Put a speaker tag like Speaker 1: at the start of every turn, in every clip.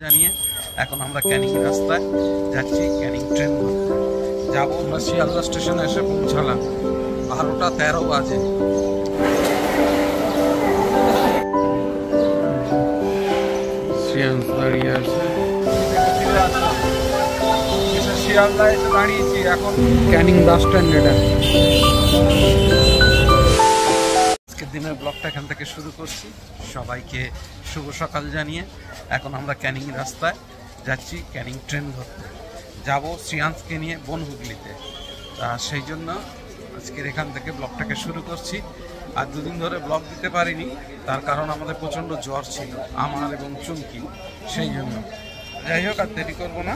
Speaker 1: জানিয়ে এখন আমরা ক্যানিং রাস্তায় যাচ্ছি। ক্যানিং ট্রেন ধরতে যাবো। আমরা শিয়ালদা স্টেশনে এসে পৌঁছালাম 12:13 বাজে। দাঁড়িয়ে আছে, শিয়ালদা এসে দাঁড়িয়েছি এখন ক্যানিং বাস স্ট্যান্ড। এটা আজকের দিনের ব্লগটা এখান থেকে শুরু করছি। সবাইকে শুভ সকাল জানিয়ে এখন আমরা ক্যানিং রাস্তায় যাচ্ছি ক্যানিং ট্রেন ধরতে যাব শ্রিয়াংশকে নিয়ে বনহুগলিতে। তা সেই জন্য আজকের এখান থেকে ব্লগটাকে শুরু করছি। আর দুদিন ধরে ব্লগ দিতে পারিনি, তার কারণ আমাদের প্রচণ্ড জ্বর ছিল আমার এবং চুমকি, সেই জন্য। যাই হোক, আর দেরি করবো না।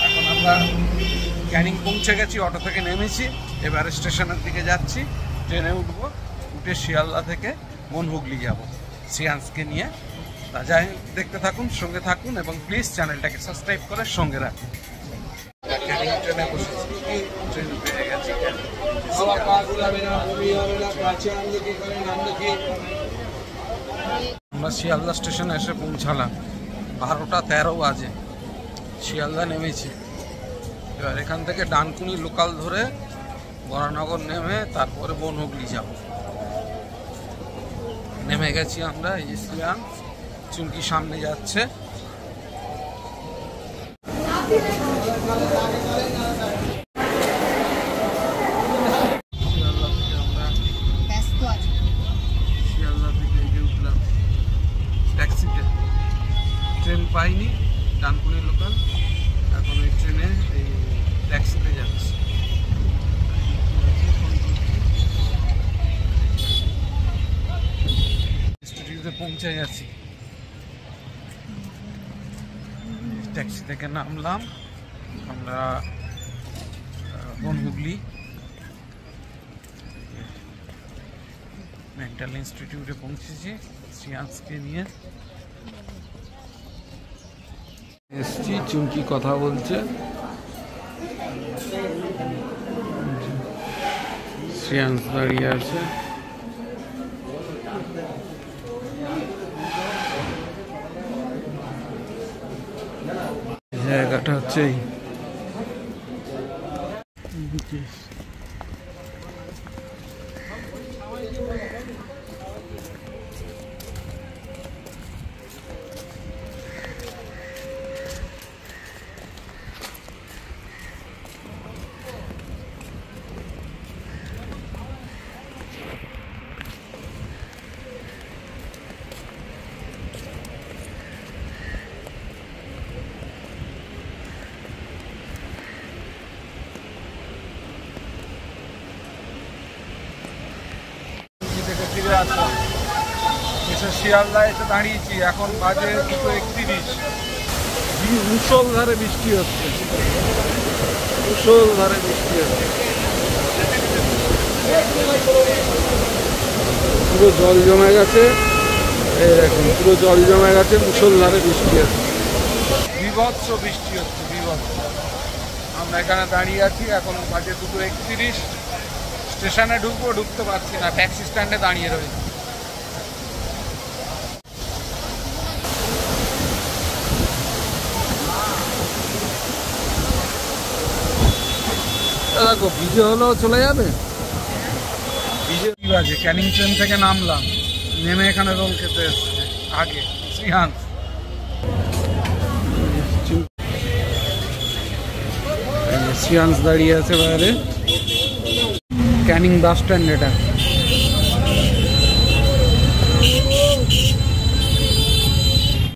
Speaker 1: এখন আমরা ক্যানিং পৌঁছে গেছি, অটো থেকে নেমেছি, এবারে স্টেশনের দিকে যাচ্ছি। ট্রেনে উঠবো, উঠে শিয়ালদা থেকে বনহুগলি যাব শ্রিয়াংশকে নিয়ে। তা যাই হোক, দেখতে থাকুন, সঙ্গে থাকুন এবং প্লিজ চ্যানেলটাকে সাবস্ক্রাইব করে সঙ্গে রাখুন। ক্যানিং ট্রেনে বসেছি, ট্রেন পেয়ে গেছি। আমরা শিয়ালদা স্টেশনে এসে পৌঁছালাম 12:13 বাজে। শিয়ালদা নেমেছি, এবার এখান থেকে ডানকুনি লোকাল ধরে বরানগর নেমে তারপরে বনহুগলি যাব। নেমে গেছি আমরা। এই শ্রিয়াংশ, চুমকি সামনে যাচ্ছে। শিয়ালদা থেকে এই যে উঠলাম ট্যাক্সিতে, ট্রেন পাইনি, ডানকুনি লোকাল। এখন ওই ট্রেনে এই ট্যাক্সিতে যাচ্ছি। স্টুডিওতে পৌঁছে গেছি, ট্যাক্সি থেকে নামলাম আমরা বনহুগলি মেন্টাল ইনস্টিটিউটে পৌঁছেছি শ্রিয়াংশকে নিয়ে। এসছি, চুমকি কথা বলছে, শ্রিয়াংশ দাঁড়িয়ে আছে। জায়গাটা হচ্ছে এসে শিয়ালদা এসে দাঁড়িয়েছি। এখন বাজে 2:31। মুষলধারে বৃষ্টি হচ্ছে, মুষলধারে বৃষ্টি হচ্ছে, পুরো জল জমে গেছে। এই দেখুন, পুরো জল জমে গেছে, মুষলধারে বৃষ্টি হচ্ছে, বীভৎস বৃষ্টি হচ্ছে, বীভৎস। আমরা এখানে দাঁড়িয়ে আছি, এখন বাজে 2:31। স্টেশনে ঢুকবো, ঢুকতে পারছি না, ট্যাক্সি স্ট্যান্ডে দাঁড়িয়ে রয়েছে। দেখো, ভিজে হলেও চলে যাবে। ভিজে কি বাজে? ক্যানিং ট্রেন থেকে নামলাম, নেমে এখানে রোল খেতে এসছে আগে শ্রিয়াংশ। শ্রিয়াংশ দাঁড়িয়ে আছে বাইরে, ক্যানিং বাস স্ট্যান্ড। এটা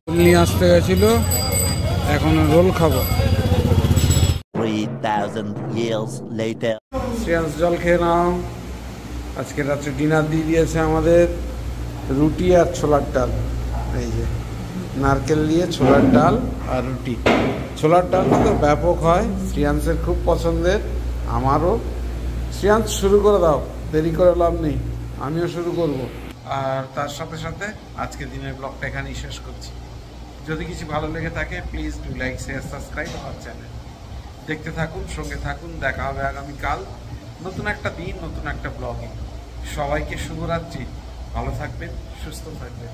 Speaker 1: রোল নিয়ে আসতে গেছিল, এখন রোল খাবো।
Speaker 2: 3000 years later.
Speaker 1: শ্রিয়াংশ, জল খেয়ে নাও। আজকে রাত্রে ডিনার দিয়ে দিয়েছে আমাদের, রুটি আর ছোলার ডাল। এই যে নারকেল দিয়ে ছোলার ডাল আর রুটি। ছোলার ডালটা তো ব্যাপক হয়, শ্রিয়াংশের খুব পছন্দের, আমারও। শ্রিয়াংশ, শুরু করে দাও, দেরি করে লাভ নেই, আমিও শুরু করব। আর তার সাথে সাথে আজকের দিনের ব্লগটা এখানেই শেষ করছি। যদি কিছু ভালো লেগে থাকে please do like, share, subscribe আমার চ্যানেল। দেখতে থাকুন, সঙ্গে থাকুন। দেখা হবে আগামীকাল নতুন একটা দিন, নতুন একটা ব্লগে। সবাইকে শুভরাত্রি, ভালো থাকবেন, সুস্থ থাকবেন।